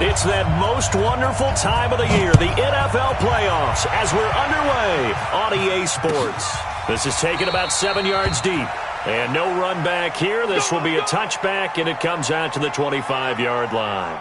It's that most wonderful time of the year, the NFL playoffs, as we're underway on EA Sports. This is taken about 7 yards deep. And no run back here. This will be a touchback, and it comes out to the 25-yard line.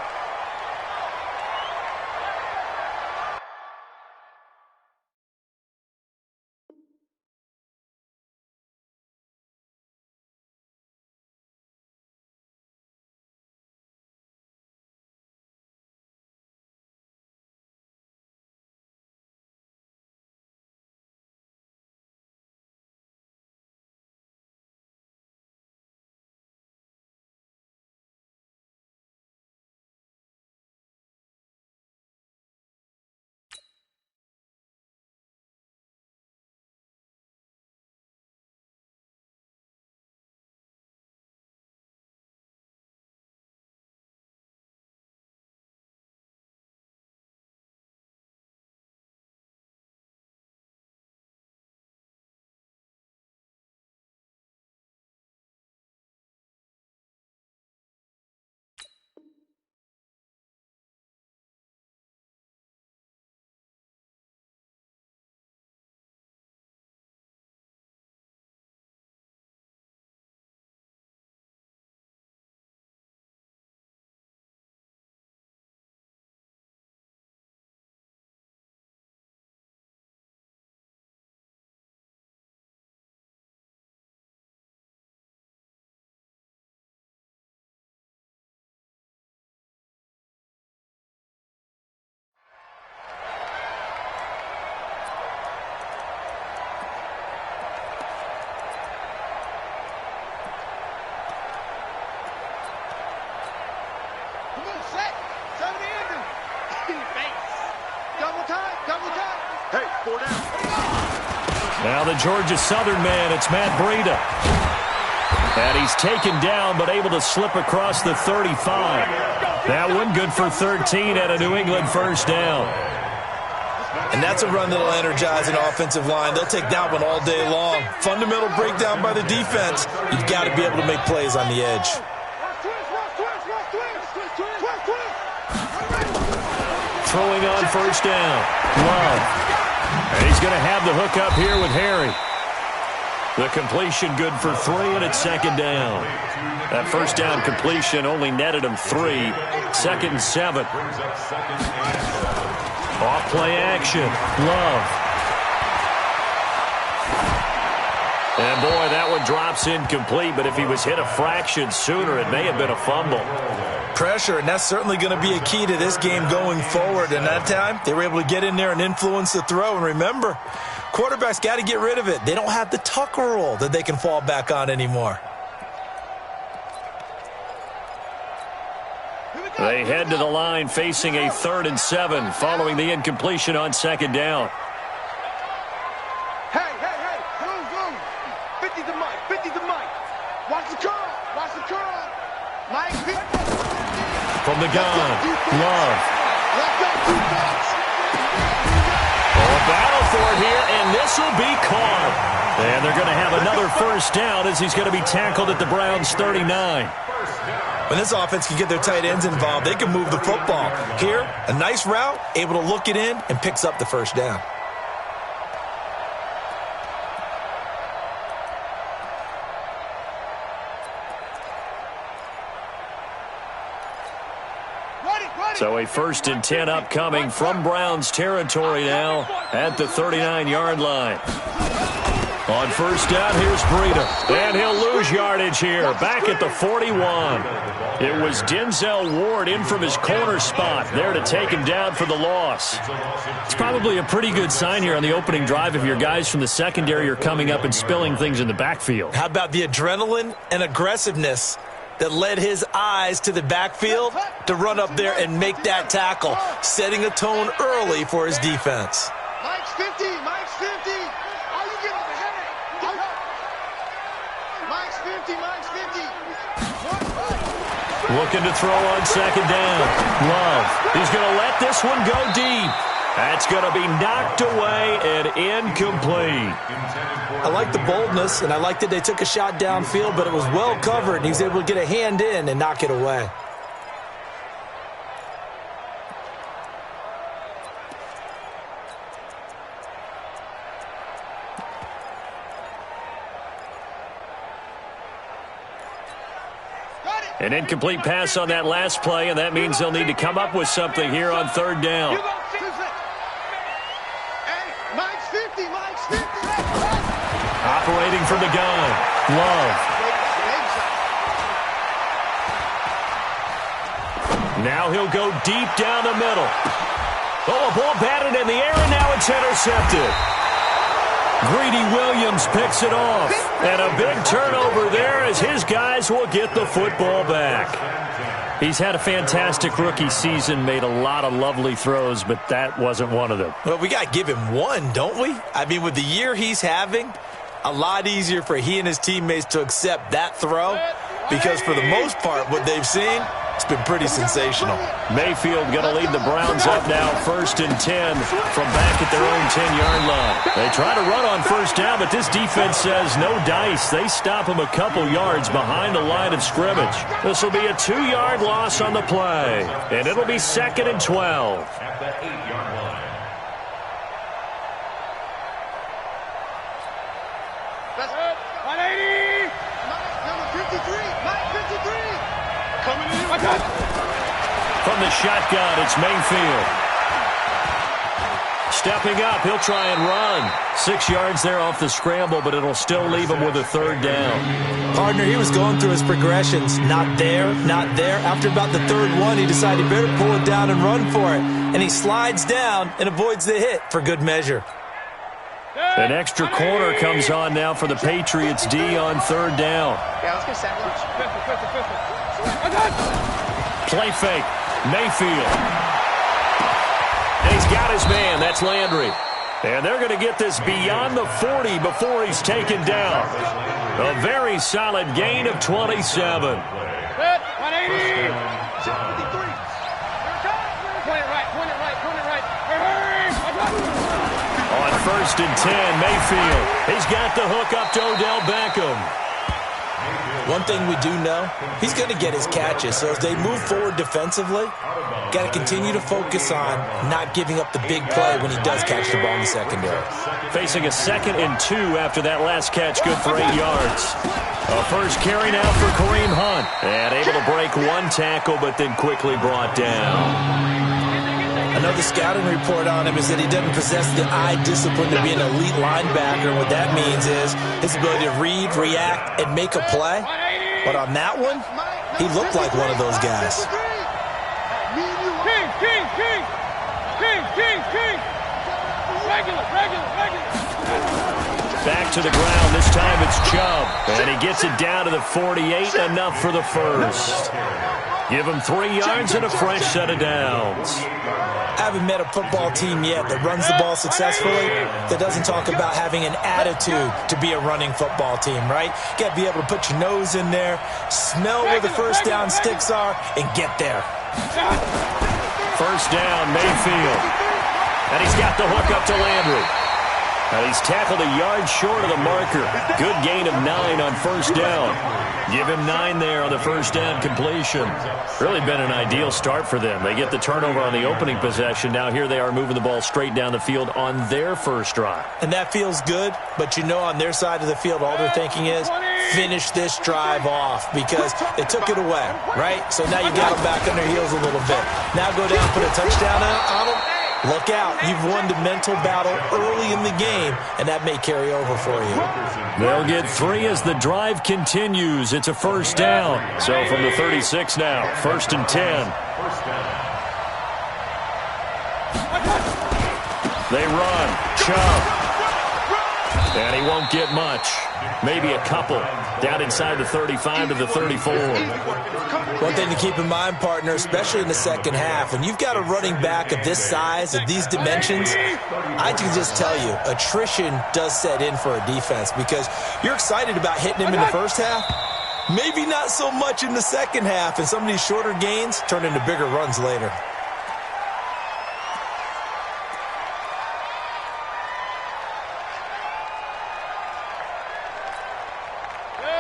Now the Georgia Southern man, it's Matt Breida. And he's taken down but able to slip across the 35. That one good for 13 at a New England first down. And that's a run that'll energize an offensive line. They'll take that one all day long. Fundamental breakdown by the defense. You've got to be able to make plays on the edge. Throwing on first down. Love. And he's going to have the hook up here with Harry. The completion good for 3, and it's second down. That first down completion only netted him 3. Second and 7. Off play action. Love. And boy, that one drops incomplete, but if he was hit a fraction sooner, it may have been a fumble. Pressure, and that's certainly going to be a key to this game going forward. And that time, they were able to get in there and influence the throw. And remember, quarterbacks got to get rid of it. They don't have the tuck rule that they can fall back on anymore. They head to the line facing a 3rd and 7 following the incompletion on second down. Hey, move. 50 to Mike. Watch the curl. Mike, 50. From the gun, Love. A battle for it here, and this will be caught. And they're going to have another first down as he's going to be tackled at the Browns' 39. When this offense can get their tight ends involved, they can move the football. Here, a nice route, able to look it in, and picks up the first down. So a 1st and 10 upcoming from Browns territory now at the 39-yard line. On first down, here's Breida. And he'll lose yardage here, back at the 41. It was Denzel Ward in from his corner spot there to take him down for the loss. It's probably a pretty good sign here on the opening drive if your guys from the secondary are coming up and spilling things in the backfield. How about the adrenaline and aggressiveness that led his eyes to the backfield to run up there and make that tackle, setting a tone early for his defense. Mike's 50. Are you getting the head? Mike's 50. Looking to throw on second down. Love. He's going to let this one go deep. That's going to be knocked away and incomplete. I like the boldness, and I like that they took a shot downfield, but it was well covered, and he was able to get a hand in and knock it away. An incomplete pass on that last play, and that means they'll need to come up with something here on third down. Mike's 50, Mike's 50. Operating from the gun, Love. Now he'll go deep down the middle. Oh, a ball batted in the air, and now it's intercepted. Greedy Williams picks it off. And a big turnover there as his guys will get the football back. He's had a fantastic rookie season, made a lot of lovely throws, but that wasn't one of them. Well, we got to give him one, don't we? I mean, with the year he's having, a lot easier for he and his teammates to accept that throw because for the most part, what they've seen, it's been pretty sensational. Mayfield going to lead the Browns up now, 1st and 10 from back at their own 10-yard line. They try to run on first down, but this defense says no dice. They stop him a couple yards behind the line of scrimmage. This will be a 2-yard loss on the play, and it'll be 2nd and 12. At the 8-yard line. That's 180. Number 53. Mike 53. Coming in. From the shotgun, it's Mayfield. Stepping up, he'll try and run. 6 yards there off the scramble, but it'll still leave him with a third down. Partner, he was going through his progressions. Not there, not there. After about the third one, he decided he better pull it down and run for it. And he slides down and avoids the hit for good measure. An extra corner comes on now for the Patriots D on third down. Yeah, let's get sandwich. Play fake. Mayfield. And he's got his man. That's Landry. And they're going to get this beyond the 40 before he's taken down. A very solid gain of 27. 180. On 1st and 10, Mayfield. He's got the hook up to Odell Beckham. One thing we do know, he's going to get his catches. So as they move forward defensively, got to continue to focus on not giving up the big play when he does catch the ball in the secondary. Facing a 2nd and 2 after that last catch, good for 8 yards. A first carry now for Kareem Hunt. And able to break one tackle, but then quickly brought down. Another scouting report on him is that he doesn't possess the eye discipline to be an elite linebacker. And what that means is his ability to read, react, and make a play. But on that one, he looked like one of those guys. Back to the ground. This time it's Chubb. And he gets it down to the 48. Enough for the first. Give him 3 yards and a fresh set of downs. I haven't met a football team yet that runs the ball successfully that doesn't talk about having an attitude to be a running football team, right? You got to be able to put your nose in there, smell where the first down sticks are, and get there. First down, Mayfield. And he's got the hook up to Landry. And he's tackled a yard short of the marker. Good gain of 9 on first down. Give him 9 there on the first down completion. Really been an ideal start for them. They get the turnover on the opening possession. Now here they are moving the ball straight down the field on their first drive. And that feels good, but you know on their side of the field all they're thinking is finish this drive off because they took it away, right? So now you got them back on their heels a little bit. Now go down, put a touchdown on them. Look out. You've won the mental battle early in the game, and that may carry over for you. They'll get 3 as the drive continues. It's a first down. So from the 36 now, 1st and 10. They run. Chubb. And he won't get much. Maybe a couple. Down inside the 35 to the 34. One thing to keep in mind, partner, especially in the second half, when you've got a running back of this size, of these dimensions, I can just tell you, attrition does set in for a defense because you're excited about hitting him in the first half. Maybe not so much in the second half, and some of these shorter gains turn into bigger runs later.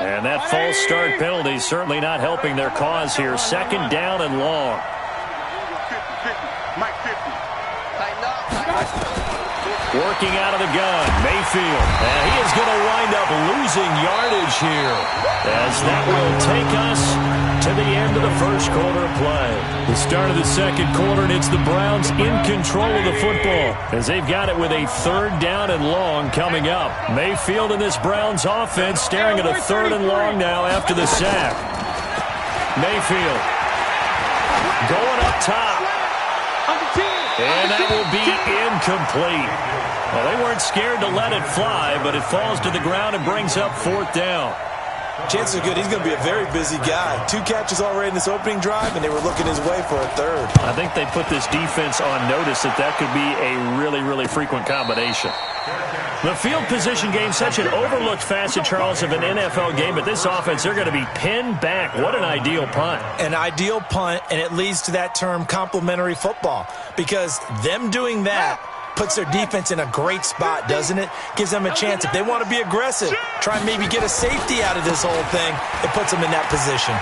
And that false start penalty is certainly not helping their cause here. 2nd down and long. Working out of the gun, Mayfield. And he is going to wind up losing yardage here as that will take us to the first quarter of play. The start of the second quarter, and it's the Browns in control of the football as they've got it with a third down and long coming up. Mayfield and this Browns offense staring at a third and long now after the sack. Mayfield going up top. And that will be incomplete. Well, they weren't scared to let it fly, but it falls to the ground and brings up fourth down. Chances are good he's going to be a very busy guy. 2 catches already in this opening drive, and they were looking his way for a third. I think they put this defense on notice that could be a really, really frequent combination. The field position game, such an overlooked facet, Charles, of an NFL game, but this offense, they're going to be pinned back. What an ideal punt. An ideal punt, and it leads to that term complementary football, because them doing that puts their defense in a great spot, doesn't it? Gives them a chance. If they want to be aggressive, try and maybe get a safety out of this whole thing, it puts them in that position.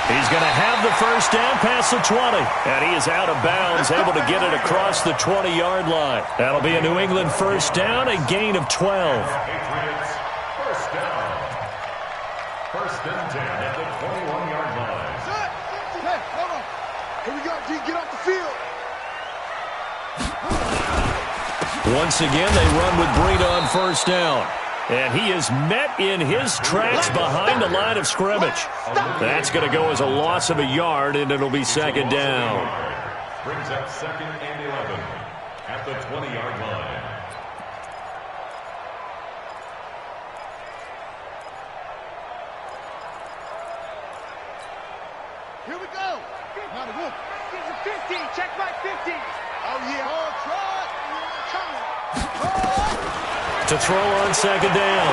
He's going to have the first down past the 20, and he is out of bounds, able to get it across the 20-yard line. That'll be a New England first down, a gain of 12. First down. First and 10 at the 21-yard line. Hey, hold on. Here we go, D. Get off the field. Once again, they run with Breida on first down. And he is met in his tracks behind the line of scrimmage. That's going to go as a loss of a yard, and it'll be second down. Brings up second and 11 at the 20-yard line. Here we go. Now the whoop. Get the 50. Check my 50. Oh, yeah. Oh, try. To throw on second down.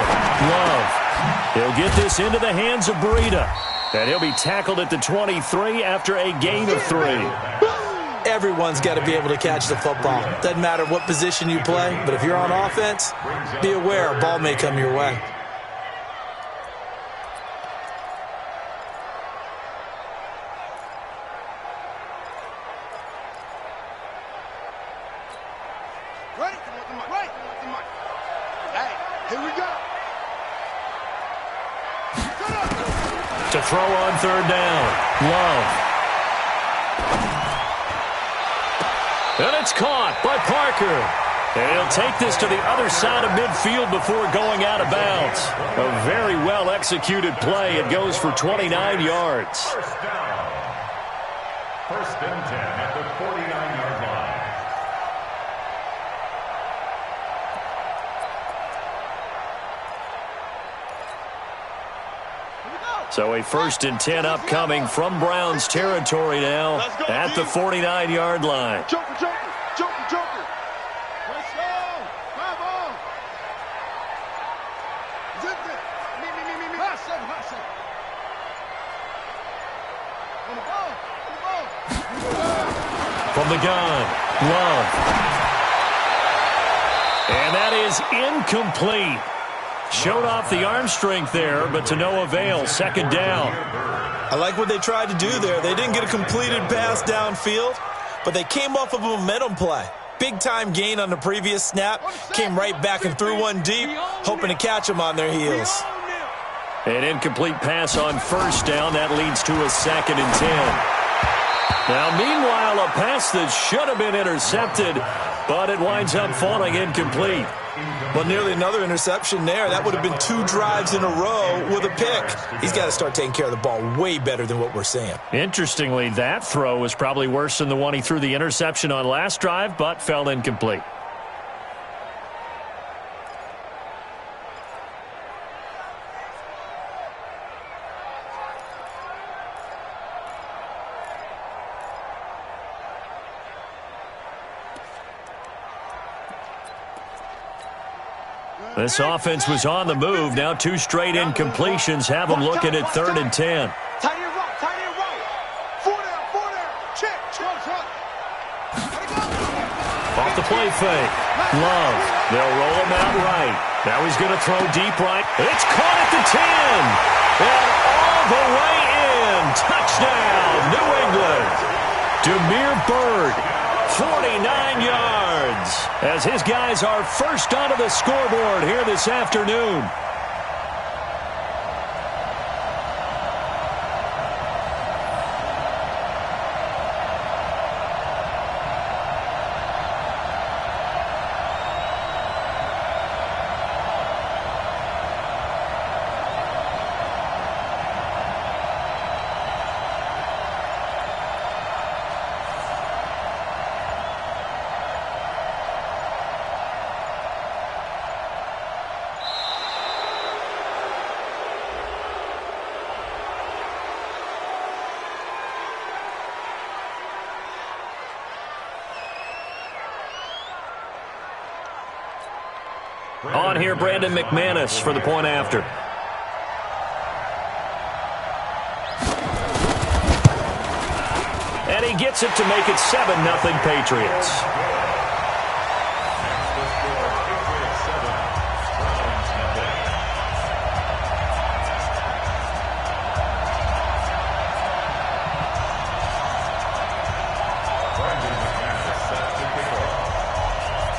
Love. He'll get this into the hands of Breida. And he'll be tackled at the 23 after a gain of 3. Everyone's got to be able to catch the football. Doesn't matter what position you play, but if you're on offense, be aware a ball may come your way. To throw on third down. Love. And it's caught by Parker. And he'll take this to the other side of midfield before going out of bounds. A very well-executed play. It goes for 29 yards. First down. First and 10 at the 49-yard line. So a first and 10 upcoming from Browns territory now at the 49-yard line. Joker, Joker, Joker, Joker. Let's go. Come on. Zip it. Me. Hot shot. On the ball. From the gun, Love. And that is incomplete. Showed off the arm strength there, but to no avail. Second down. I like what they tried to do there. They didn't get a completed pass downfield, but they came off of a momentum play. Big-time gain on the previous snap. Came right back and threw one deep, hoping to catch them on their heels. An incomplete pass on first down. That leads to a second and 10. Now, meanwhile, a pass that should have been intercepted, but it winds up falling incomplete. Well, nearly another interception there. That would have been 2 drives in a row with a pick. He's got to start taking care of the ball way better than what we're seeing. Interestingly, that throw was probably worse than the one he threw the interception on last drive, but fell incomplete. This offense was on the move. Now 2 straight incompletions have them looking at 3rd and 10. Tight end right. 4 down. Check. Off the play fake. Love. They'll roll him out right. Now he's going to throw deep right. It's caught at the 10. And all the way in. Touchdown, New England. Damiere Byrd. 49 yards as his guys are first onto the scoreboard here this afternoon. On here, Brandon McManus for the point after. And he gets it to make it 7-0 Patriots.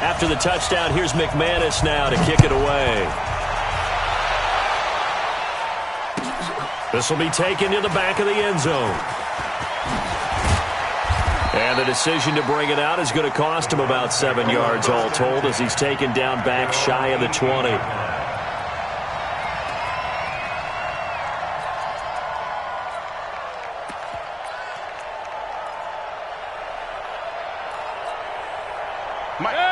After the touchdown, here's McManus now to kick it away. This will be taken to the back of the end zone. And the decision to bring it out is going to cost him about 7 yards all told as he's taken down back shy of the 20.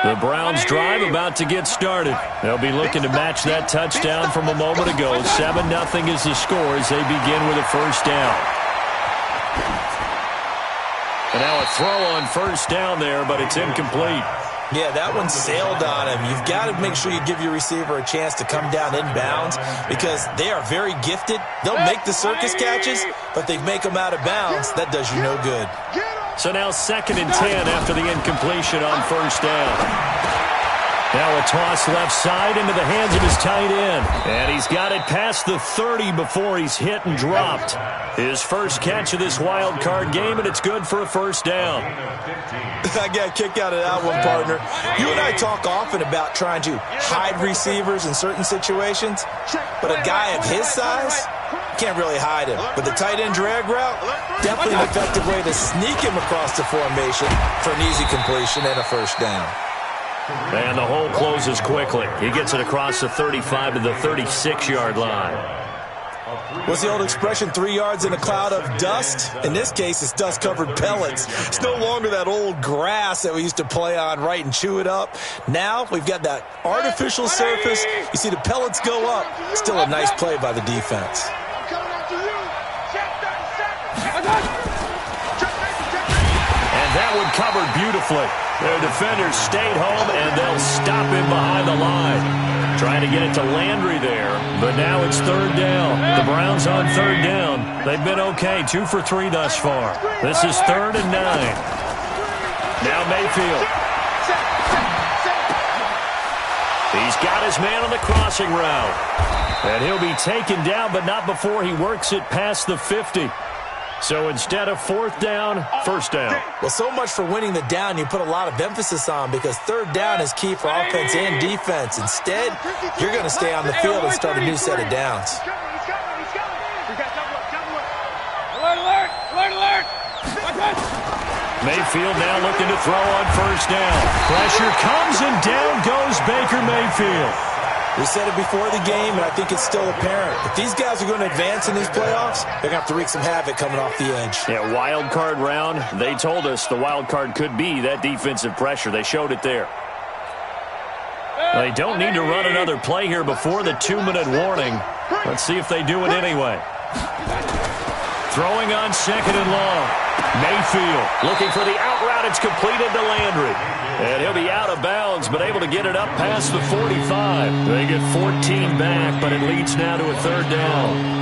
The Browns drive about to get started. They'll be looking to match that touchdown from a moment ago. 7-0 is the score as they begin with a first down. And now a throw on first down there, but it's incomplete. Yeah, that one sailed on him. You've got to make sure you give your receiver a chance to come down inbounds because they are very gifted. They'll make the circus catches, but they make them out of bounds. That does you no good. So now 2nd and 10 after the incompletion on first down. Now a toss left side into the hands of his tight end. And he's got it past the 30 before he's hit and dropped. His first catch of this wild card game, and it's good for a first down. I got a kick out of that one, partner. You and I talk often about trying to hide receivers in certain situations, but a guy of his size can't really hide him. But the tight end drag route, definitely an effective way to sneak him across the formation for an easy completion and a first down. And the hole closes quickly. He gets it across the 35 to the 36-yard line. What's the old expression, 3 yards in a cloud of dust? In this case, it's dust-covered pellets. It's no longer that old grass that we used to play on, right, and chew it up. Now we've got that artificial surface. You see the pellets go up. Still a nice play by the defense. And that one covered beautifully. Their defenders stayed home, and they'll stop him behind the line. Trying to get it to Landry there, but now it's 3rd down. The Browns on 3rd down. They've been okay, 2 for 3 thus far. This is 3rd and 9. Now Mayfield. He's got his man on the crossing route. And he'll be taken down, but not before he works it past the 50. So instead of 4th down, first down. Well, so much for winning the down you put a lot of emphasis on because 3rd down is key for offense and defense. Instead, you're going to stay on the field and start a new set of downs. Mayfield now looking to throw on first down. Pressure comes and down goes Baker Mayfield. We said it before the game, and I think it's still apparent. If these guys are going to advance in these playoffs, they're going to have to wreak some havoc coming off the edge. Yeah, wild card round. They told us the wild card could be that defensive pressure. They showed it there. They don't need to run another play here before the 2-minute warning. Let's see if they do it anyway. Throwing on 2nd and long. Mayfield looking for the out route. It's completed to Landry. And he'll be out of bounds, but able to get it up past the 45. They get 14 back, but it leads now to a 3rd down.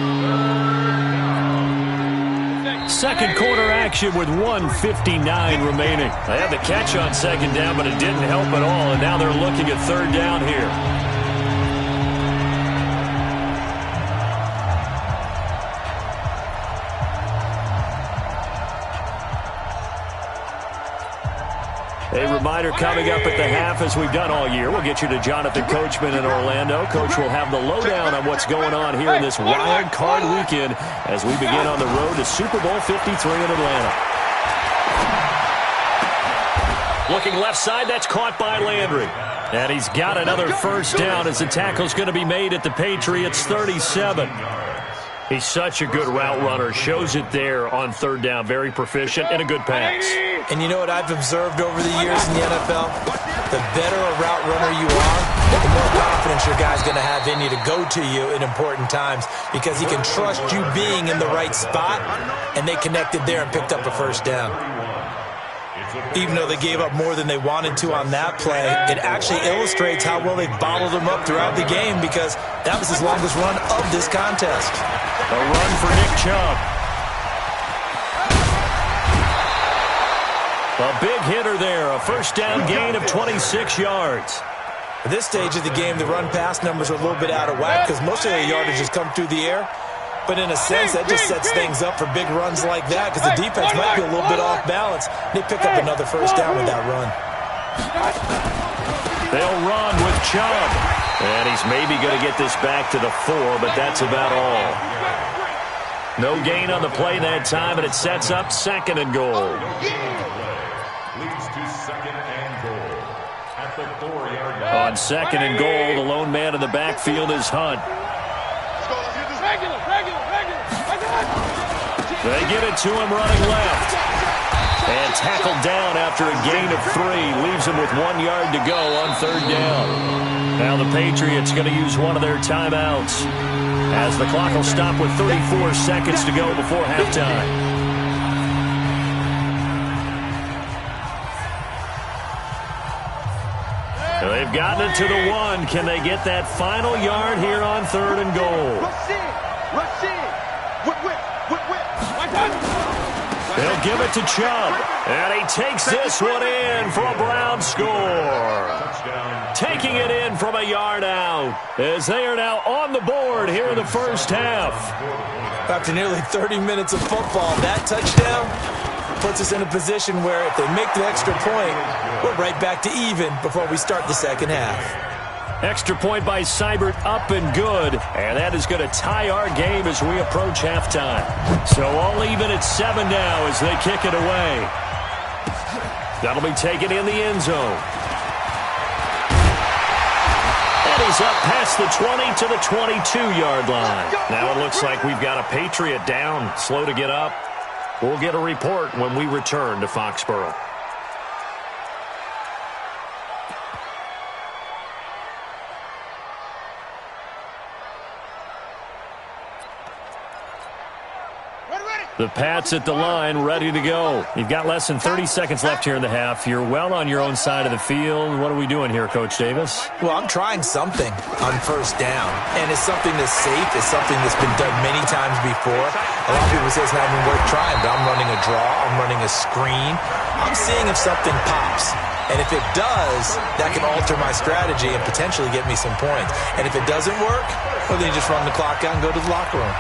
Second quarter action with 1:59 remaining. They had the catch on 2nd down, but it didn't help at all, and now they're looking at 3rd down here. A reminder coming up at the half, as we've done all year. We'll get you to Jonathan Coachman in Orlando. Coach will have the lowdown on what's going on here in this wild card weekend as we begin on the road to Super Bowl 53 in Atlanta. Looking left side, that's caught by Landry. And he's got another first down as the tackle's going to be made at the Patriots 37. He's such a good route runner. Shows it there on 3rd down. Very proficient and a good pass. And you know what I've observed over the years in the NFL? The better a route runner you are, the more confidence your guy's going to have in you to go to you in important times because he can trust you being in the right spot, and they connected there and picked up a first down. Even though they gave up more than they wanted to on that play, it actually illustrates how well they bottled them up throughout the game because that was his longest run of this contest. A run for Nick Chubb. A big hitter there, a first down gain of 26 yards. At this stage of the game, the run-pass numbers are a little bit out of whack because most of their yardage has come through the air. But in a sense, that just sets things up for big runs like that because the defense might be a little bit off balance. They pick up another first down with that run. They'll run with Chubb. And he's maybe going to get this back to the 4, but that's about all. No gain on the play that time, and it sets up 2nd and goal. Leads to 2nd and goal. At the 4-yard line. On 2nd and goal, the lone man in the backfield is Hunt. They get it to him running left. And tackled down after a gain of 3. Leaves him with 1 yard to go on 3rd down. Now the Patriots going to use one of their timeouts as the clock will stop with 34 seconds to go before halftime. They've gotten it to the 1. Can they get that final yard here on 3rd and goal? Rush in. Whip. They'll give it to Chubb. And he takes this one in for a Brown score. Taking it in from a yard out as they are now on the board here in the first half. After nearly 30 minutes of football, that touchdown puts us in a position where if they make the extra point, we're right back to even before we start the second half. Extra point by Seibert up and good. And that is going to tie our game as we approach halftime. So all even at 7 now as they kick it away. That'll be taken in the end zone. And he's up past the 20 to the 22-yard line. Now it looks like we've got a Patriot down, slow to get up. We'll get a report when we return to Foxborough. The Pats at the line, ready to go. You've got less than 30 seconds left here in the half. You're well on your own side of the field. What are we doing here, Coach Davis? Well, I'm trying something on first down, and it's something that's safe. It's something that's been done many times before. A lot of people say it's not even worth trying, but I'm running a draw. I'm running a screen. I'm seeing if something pops. And if it does, that can alter my strategy and potentially get me some points. And if it doesn't work, well, then you just run the clock out and go to the locker room.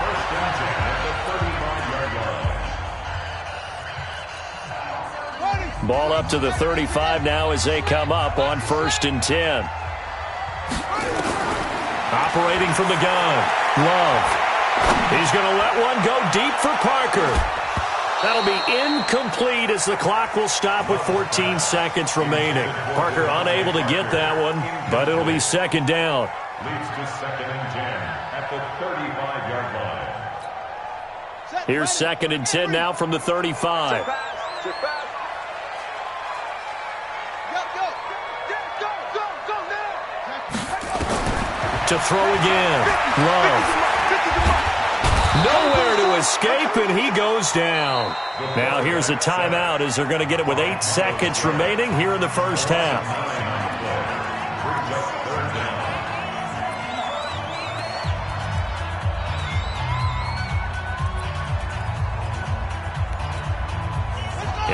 Ball up to the 35 now as they come up on 1st and 10. Operating from the gun, Love. He's going to let one go deep for Parker. That'll be incomplete as the clock will stop with 14 seconds remaining. Parker unable to get that one, but it'll be 2nd down. Leads to 2nd and 10 at the 35-yard line. Here's 2nd and 10 now from the 35. To throw again. Love. Nowhere to escape, and he goes down. Now here's a timeout as they're going to get it with 8 seconds remaining here in the first half.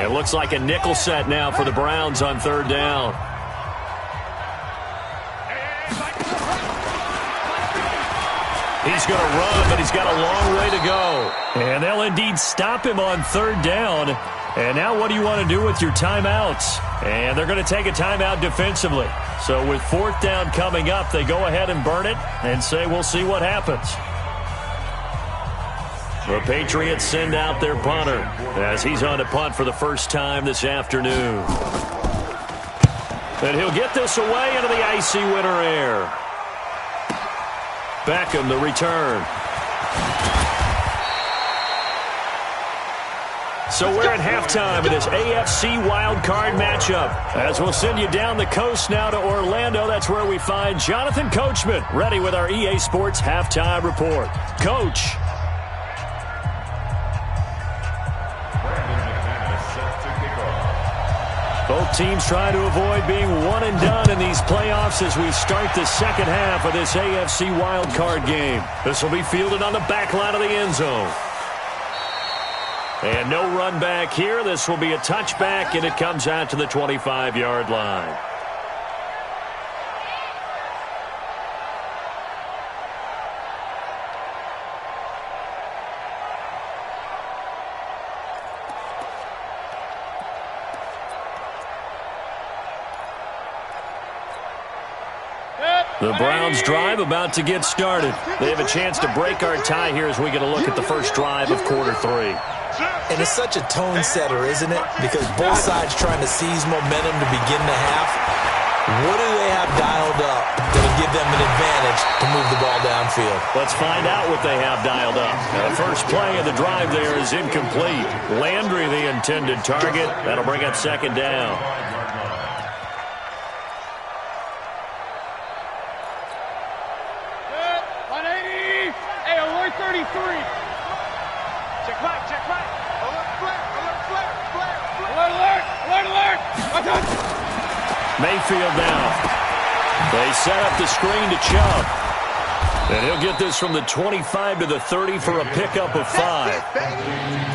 It looks like a nickel set now for the Browns on 3rd down. He's going to run, but he's got a long way to go. And they'll indeed stop him on 3rd down. And now what do you want to do with your timeouts? And they're going to take a timeout defensively. So with 4th down coming up, they go ahead and burn it and say we'll see what happens. The Patriots send out their punter as he's on to punt for the first time this afternoon. And he'll get this away into the icy winter air. Beckham, the return. So we're at halftime in this AFC wildcard matchup. As we'll send you down the coast now to Orlando, that's where we find Jonathan Coachman, ready with our EA Sports halftime report. Coach. Both teams trying to avoid being one and done in these playoffs as we start the second half of this AFC wildcard game. This will be fielded on the back line of the end zone. And no run back here. This will be a touchback, and it comes out to the 25-yard line. The Browns drive about to get started. They have a chance to break our tie here as we get a look at the first drive of quarter 3. And it's such a tone setter, isn't it? Because both sides trying to seize momentum to begin the half. What do they have dialed up that'll give them an advantage to move the ball downfield? Let's find out what they have dialed up. Now, the first play of the drive there is incomplete. Landry, the intended target. That'll bring up second down. Mayfield now. They set up the screen to Chubb. And he'll get this from the 25 to the 30 for a pickup of 5.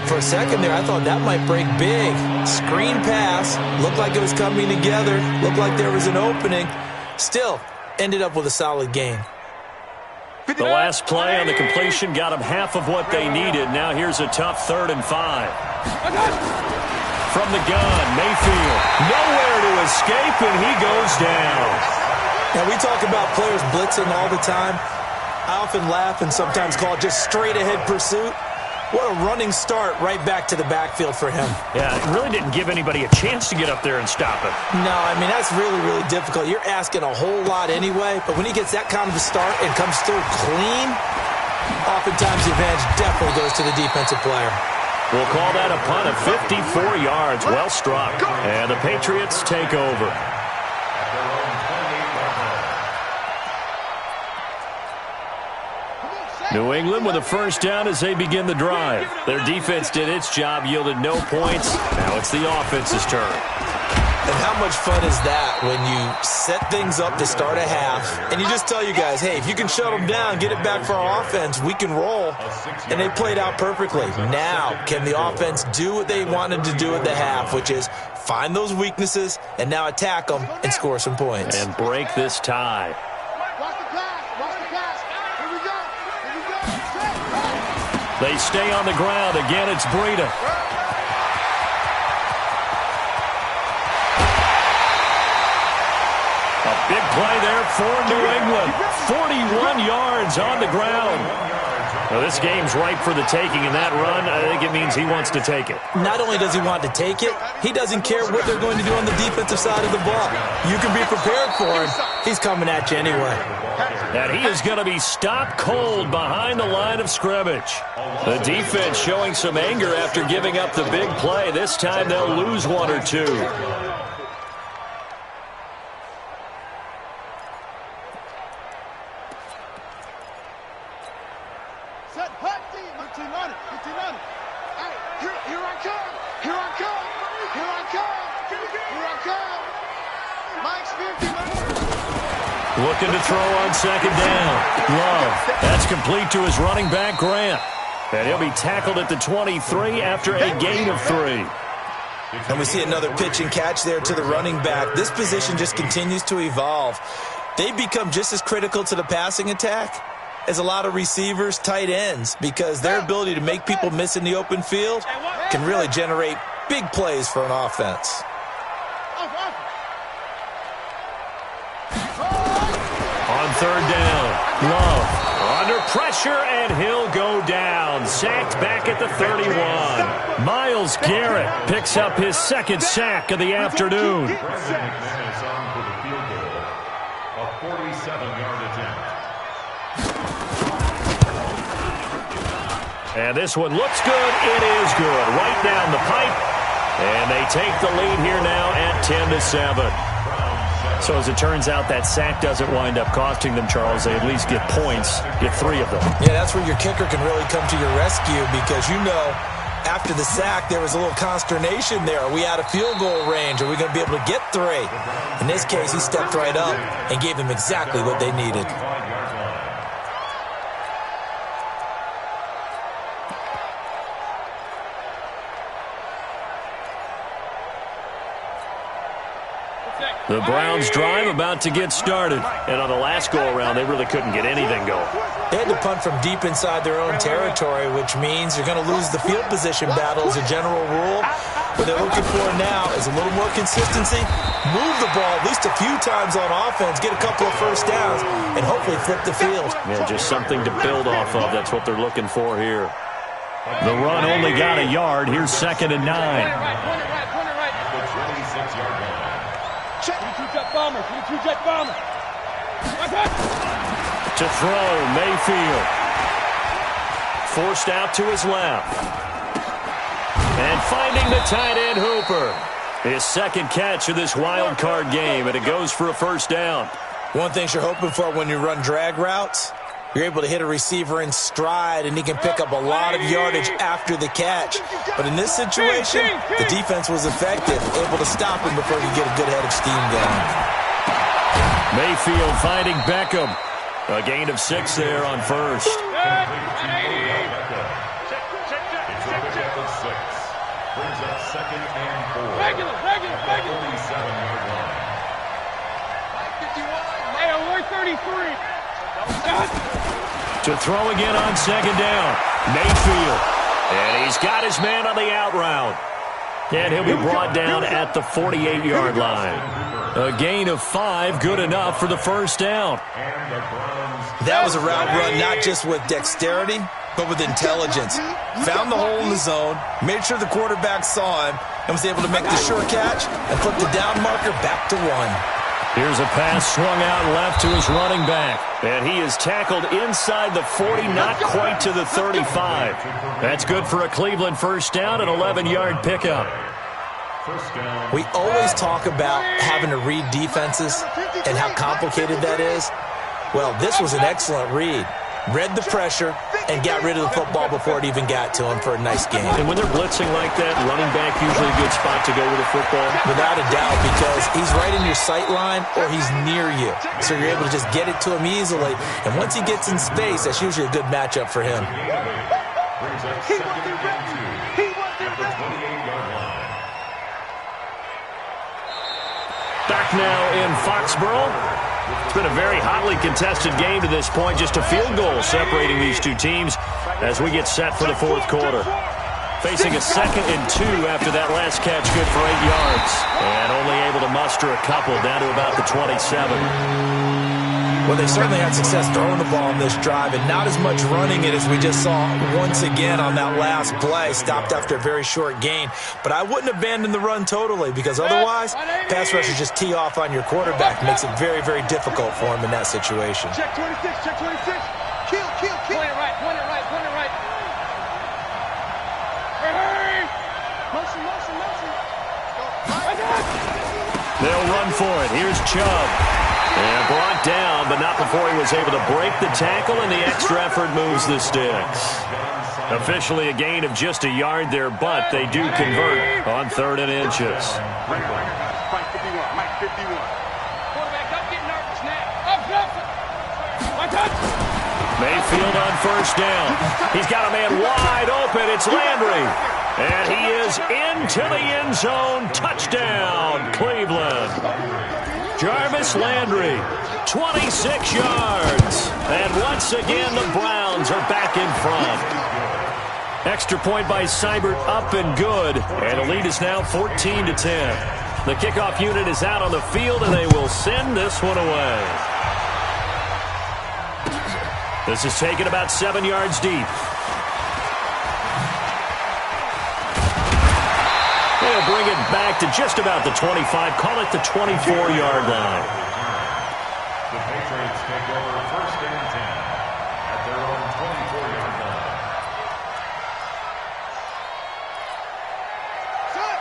For a second there, I thought that might break big. Screen pass. Looked like it was coming together. Looked like there was an opening. Still, ended up with a solid gain. The last play on the completion got them half of what they needed. Now here's a tough 3rd and 5. From the gun, Mayfield, nowhere to escape, and he goes down. Now, we talk about players blitzing all the time. I often laugh and sometimes call it just straight-ahead pursuit. What a running start right back to the backfield for him. Yeah, it really didn't give anybody a chance to get up there and stop it. No, I mean, that's really, really difficult. You're asking a whole lot anyway, but when he gets that kind of a start and comes through clean, oftentimes the advantage definitely goes to the defensive player. We'll call that a punt of 54 yards. Well struck. And the Patriots take over. New England with a first down as they begin the drive. Their defense did its job, yielded no points. Now it's the offense's turn. And how much fun is that when you set things up to start a half and you just tell you guys, hey, if you can shut them down, get it back for our offense, we can roll. And they played out perfectly. Now, can the offense do what they wanted to do at the half, which is find those weaknesses and now attack them and score some points. And break this tie. Watch the pass. Watch the pass. Here we go. Here we go. They stay on the ground. Again, it's Breida. A big play there for New England. 41 yards on the ground. Well, this game's ripe for the taking, and that run, I think it means he wants to take it. Not only does he want to take it, he doesn't care what they're going to do on the defensive side of the ball. You can be prepared for him. He's coming at you anyway. And he is going to be stopped cold behind the line of scrimmage. The defense showing some anger after giving up the big play. This time they'll lose one or two. Looking to throw on second down. Love. That's complete to his running back, Grant. And he'll be tackled at the 23 after a gain of 3. And we see another pitch and catch there to the running back. This position just continues to evolve. They become just as critical to the passing attack as a lot of receivers, tight ends, because their ability to make people miss in the open field can really generate big plays for an offense. On third down, Love under pressure, and he'll go down. Sacked back at the 31. Myles Garrett picks up his second sack of the afternoon. And this one looks good. It is good. Right down the pipe. And they take the lead here now at 10-7. So as it turns out, that sack doesn't wind up costing them, Charles. They at least get points, get 3 of them. Yeah, that's where your kicker can really come to your rescue, because you know After the sack, there was a little consternation there. Are we out of field goal range? Are we going to be able to get 3? In this case, he stepped right up and gave them exactly what they needed. The Browns drive about to get started. And on the last go-around, they really couldn't get anything going. They had to punt from deep inside their own territory, which means you're going to lose the field position battle as a general rule. What they're looking for now is a little more consistency, move the ball at least a few times on offense, get a couple of first downs, and hopefully flip the field. Yeah, just something to build off of. That's what they're looking for here. The run only got a yard. Here's 2nd and 9. To throw, Mayfield. Forced out to his left. And finding the tight end, Hooper. His second catch of this wild card game, and it goes for a first down. One thing you're hoping for when you run drag routes, you're able to hit a receiver in stride, and he can pick up a lot of yardage after the catch. But in this situation, the defense was effective, able to stop him before he could get a good head of steam going. Mayfield finding Beckham. A gain of 6 there on first. It's a pickup of 6. Brings up 2nd and 4. Regular. 37-yard line. 33. To throw again on 2nd down. Mayfield. And he's got his man on the out route. And he'll be brought down at the 48-yard line. A gain of 5, good enough for the first down. That was a route run not just with dexterity, but with intelligence. Found the hole in the zone, made sure the quarterback saw him, and was able to make the sure catch and flip the down marker back to 1. Here's a pass swung out left to his running back. And he is tackled inside the 40, not quite to the 35. That's good for a Cleveland first down, an 11-yard pickup. We always talk about having to read defenses and how complicated that is. Well, this was an excellent read. Read the pressure and got rid of the football before it even got to him for a nice game. And when they're blitzing like that, running back usually a good spot to go with the football. Without a doubt, because he's right in your sight line or he's near you. So you're able to just get it to him easily. And once he gets in space, that's usually a good matchup for him. Brings up 2nd and 2 at the 28-yard line. Back now in Foxborough. It's been a very hotly contested game to this point. Just a field goal separating these two teams as we get set for the fourth quarter. Facing a 2nd and 2 after that last catch, good for 8 yards. And only able to muster a couple down to about the 27. Well, they certainly had success throwing the ball on this drive and not as much running it as we just saw once again on that last play. Stopped after a very short gain. But I wouldn't abandon the run totally because otherwise, pass rushers just tee off on your quarterback. Makes it very, very difficult for him in that situation. Check 26. Kill. Point it right. Hey! Motion. They'll run for it. Here's Chubb. And brought down, but not before he was able to break the tackle, and the extra effort moves the sticks. Officially a gain of just a yard there, but they do convert on 3rd and inches. Mike 51. Quarterback, don't get nervous now. Up. Mayfield on first down. He's got a man wide open. It's Landry. And he is into the end zone. Touchdown, Cleveland. Jarvis Landry, 26 yards. And once again, the Browns are back in front. Extra point by Seibert, up and good. And the lead is now 14-10. The kickoff unit is out on the field, and they will send this one away. This is taken about 7 yards deep. They'll bring it back to just about the 25. Call it the 24-yard line. The Patriots take over 1st and 10 at their own 24-yard line.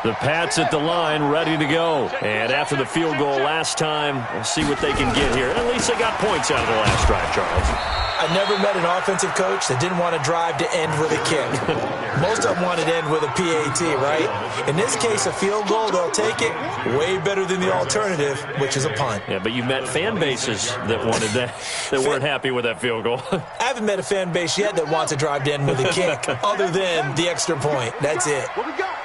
The Pats at the line, ready to go. And after the field goal last time, we'll see what they can get here. At least they got points out of the last drive, Charles. I never met an offensive coach that didn't want to drive to end with a kick. Most of them wanted to end with a PAT, right? In this case, a field goal, they'll take it. Way better than the alternative, which is a punt. Yeah, but you've met fan bases that wanted that, that weren't happy with that field goal. I haven't met a fan base yet that wants to drive to end with a kick, other than the extra point. That's it. What we got?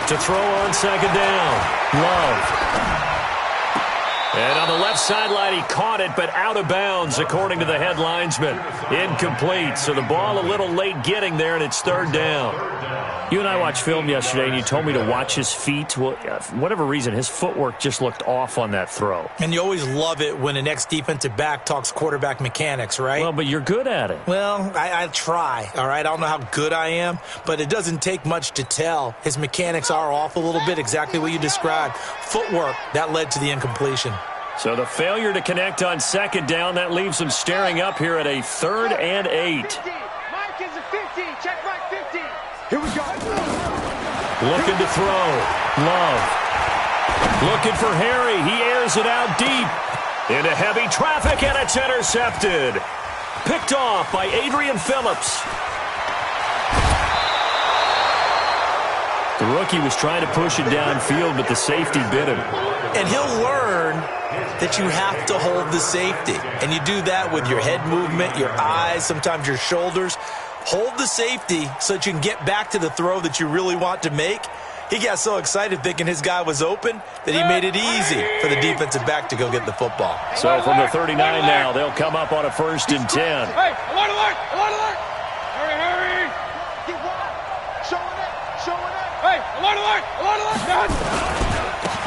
To throw on second down. Love. And on the left sideline, he caught it, but out of bounds, according to the head linesman. Incomplete. So the ball a little late getting there, and it's third down. You and I watched film yesterday, and you told me to watch his feet. Well, for whatever reason, his footwork just looked off on that throw. And you always love it when an ex-defensive back talks quarterback mechanics, right? Well, but you're good at it. Well, I try, all right? I don't know how good I am, but it doesn't take much to tell. His mechanics are off a little bit, exactly what you described. Footwork, that led to the incompletion. So the failure to connect on second down, that leaves him staring up here at a 3rd and 8. Mike is a 50. Check Mike 50. Here we go. Looking to throw. Love. Looking for Harry. He airs it out deep. Into heavy traffic, and it's intercepted. Picked off by Adrian Phillips. The rookie was trying to push it downfield, but the safety bit him. And he'll learn that you have to hold the safety. And you do that with your head movement, your eyes, sometimes your shoulders. Hold the safety so that you can get back to the throw that you really want to make. He got so excited thinking his guy was open that he made it easy for the defensive back to go get the football. So from the 39 now, they'll come up on a 1st and 10. Hey, alert, alert, alert, alert. Hurry, hurry. Keep wide. Showing it. Hey, alert, alert, alert, alert.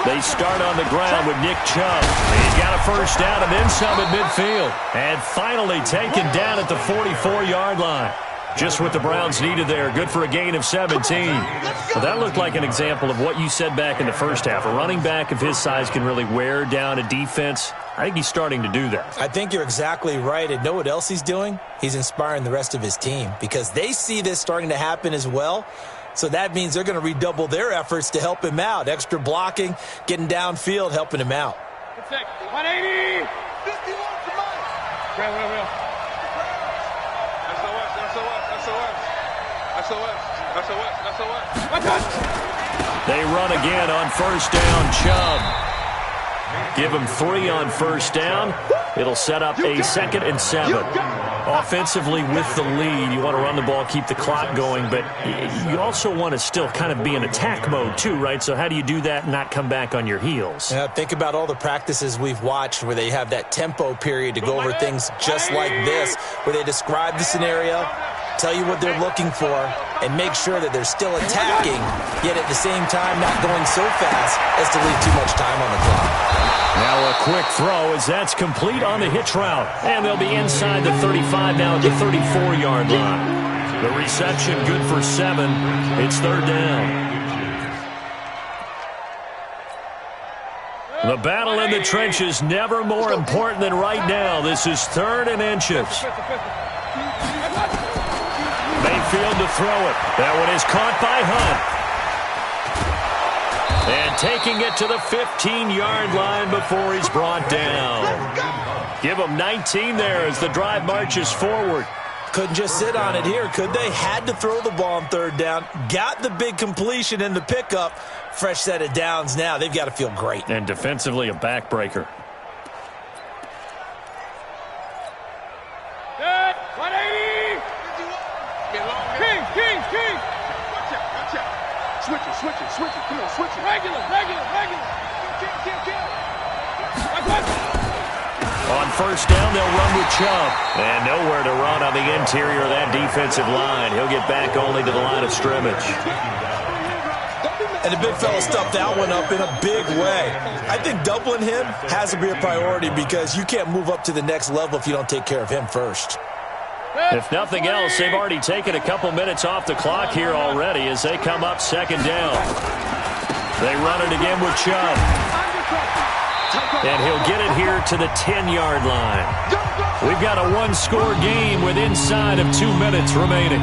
They start on the ground with Nick Chubb. He's got a first down and then some at midfield. And finally taken down at the 44-yard line. Just what the Browns needed there. Good for a gain of 17. Well, that looked like an example of what you said back in the first half. A running back of his size can really wear down a defense. I think he's starting to do that. I think you're exactly right. And know what else he's doing? He's inspiring the rest of his team because they see this starting to happen as well. So that means they're going to redouble their efforts to help him out. Extra blocking, getting downfield, helping him out. 180. 51 for Mike. Real. SOS. They run again on first down. Chubb. Give him 3 on first down. It'll set up a 2nd and 7. Offensively with the lead, you want to run the ball, keep the clock going, but you also want to still kind of be in attack mode too, right? So how do you do that and not come back on your heels? Yeah, think about all the practices we've watched where they have that tempo period to go over things just like this, where they describe the scenario, tell you what they're looking for, and make sure that they're still attacking, yet at the same time not going so fast as to leave too much time on the clock. Now a quick throw as that's complete on the hitch route. And they'll be inside the 35 now at the 34-yard line. The reception good for 7. It's 3rd down. The battle in the trenches never more important than right now. This is 3rd and inches. Mayfield to throw it. That one is caught by Hunt. And taking it to the 15-yard line before he's brought down. Give him 19 there as the drive marches forward. Couldn't just sit on it here, could they? Had to throw the ball on 3rd down. Got the big completion in the pickup. Fresh set of downs now. They've got to feel great. And defensively, a backbreaker. Good. 180. King. Switch it. Come on, switch it. Regular. On first down, they'll run with Chubb. And nowhere to run on the interior of that defensive line. He'll get back only to the line of scrimmage. And the big fella stuffed that one up in a big way. I think doubling him has to be a priority because you can't move up to the next level if you don't take care of him first. If nothing else, they've already taken a couple minutes off the clock here already as they come up 2nd down. They run it again with Chubb. And he'll get it here to the 10-yard line. We've got a 1-score game with inside of 2 minutes remaining.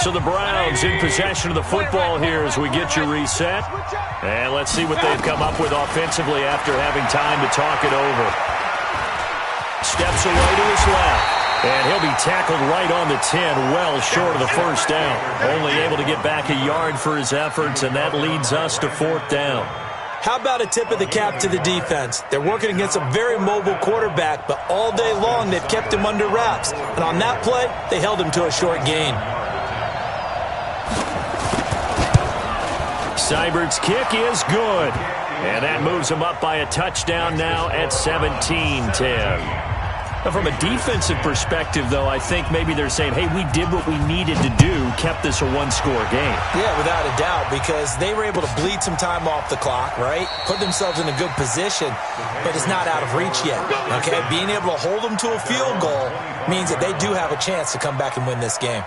So the Browns in possession of the football here as we get you reset. And let's see what they've come up with offensively after having time to talk it over. Steps away to his left. And he'll be tackled right on the 10, well short of the first down. Only able to get back a yard for his efforts, and that leads us to 4th down. How about a tip of the cap to the defense? They're working against a very mobile quarterback, but all day long they've kept him under wraps. And on that play, they held him to a short gain. Seibert's kick is good. And that moves him up by a touchdown now at 17-10. From a defensive perspective, though, I think maybe they're saying, hey, we did what we needed to do, kept this a one-score game. Yeah, without a doubt, because they were able to bleed some time off the clock, right? Put themselves in a good position, but it's not out of reach yet, okay? Being able to hold them to a field goal means that they do have a chance to come back and win this game.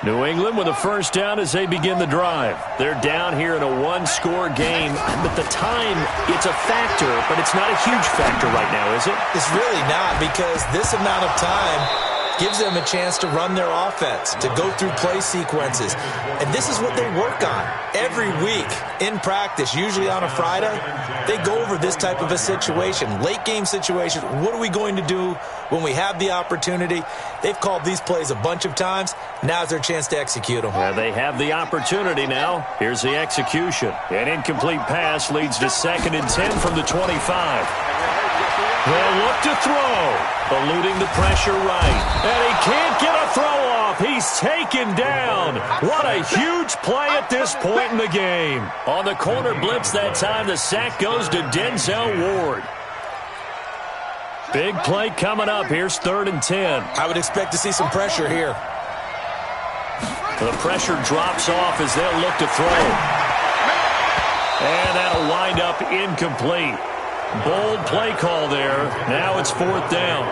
New England with a first down as they begin the drive. They're down here in a one-score game. But the time, it's a factor, but it's not a huge factor right now, is it? It's really not, because this amount of time gives them a chance to run their offense, to go through play sequences. And this is what they work on every week in practice, usually on a Friday. They go over this type of a situation, late game situation. What are we going to do when we have the opportunity? They've called these plays a bunch of times. Now's their chance to execute them. Well, they have the opportunity now. Here's the execution. An incomplete pass leads to 2nd and 10 from the 25. They'll look to throw, eluding the pressure right. And he can't get a throw off. He's taken down. What a huge play at this point in the game. On the corner blitz that time, the sack goes to Denzel Ward. Big play coming up. Here's 3rd and 10. I would expect to see some pressure here. The pressure drops off as they'll look to throw. And that'll wind up incomplete. Bold play call there. Now it's 4th down.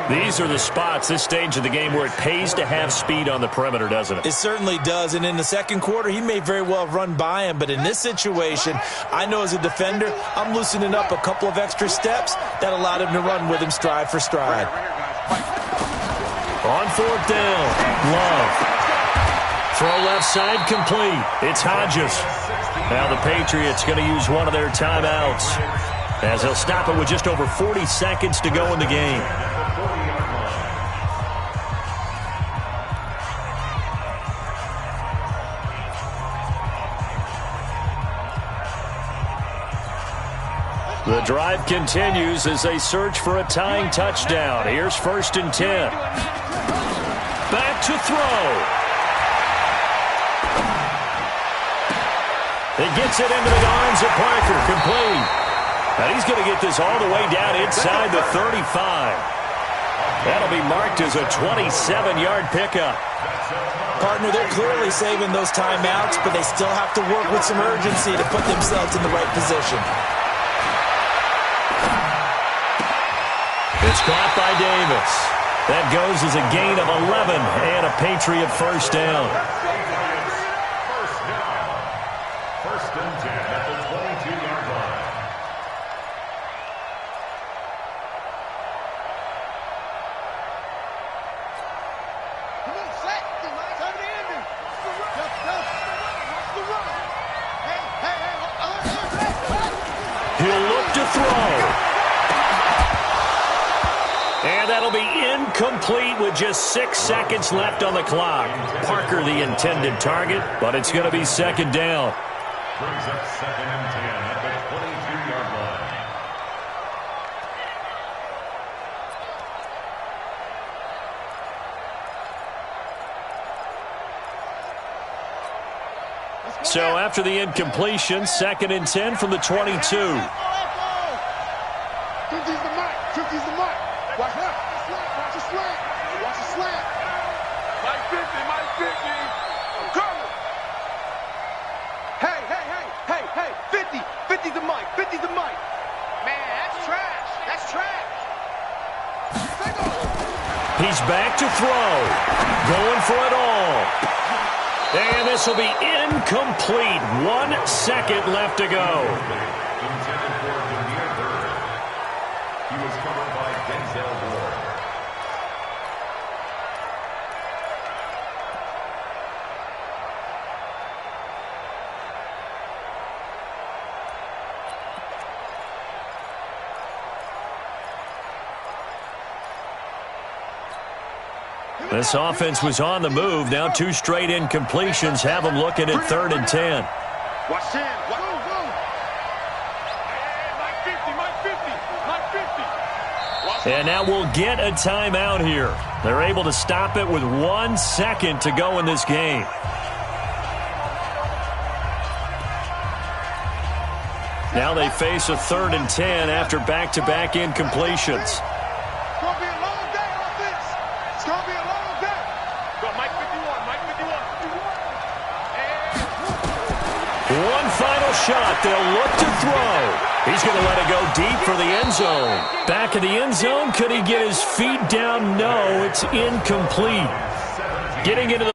These are the spots, this stage of the game, where it pays to have speed on the perimeter, doesn't it? It certainly does. And in the second quarter, he may very well run by him. But in this situation, I know as a defender, I'm loosening up a couple of extra steps that allowed him to run with him stride for stride. On 4th down, Love. Throw left side complete. It's Hodges. Now the Patriots going to use one of their timeouts, as they'll stop it with just over 40 seconds to go in the game. The drive continues as they search for a tying touchdown. Here's 1st and 10. Back to throw. He gets it into the arms of Parker, complete. And he's going to get this all the way down inside the 35. That'll be marked as a 27-yard pickup. Partner, they're clearly saving those timeouts, but they still have to work with some urgency to put themselves in the right position. It's caught by Davis. That goes as a gain of 11 and a Patriot first down. First and 10 at the 22-yard line. Come on, set. Time to end it. Watch the run. Hey. He'll look to throw. And that'll be incomplete with just 6 seconds left on the clock. Parker the intended target, but it's going to be 2nd down. Brings up 2nd and 10 at the 22-yard line. So after the incompletion, 2nd and 10 from the 22. 50's the mark. 50's the mark. Watch that. Watch the slant. Watch the slant. Mike 50. Mike 50. I'm coming. Hey. 50. 50's the mic. 50's the mic. Man, that's trash. That's trash. He's back to throw. Going for it all. And this will be incomplete. 1 second left to go. Intended for Demir Bird. He was covered by Denzel Ward. This offense was on the move. Now 2 straight incompletions have them looking at 3rd and 10. Watch in. Mike 50, Mike 50, Mike 50. And now we'll get a timeout here. They're able to stop it with 1 second to go in this game. Now they face a 3rd and 10 after back-to-back incompletions. One final shot. They'll look to throw. He's going to let it go deep for the end zone. Back in the end zone. Could he get his feet down? No, it's incomplete. Getting into the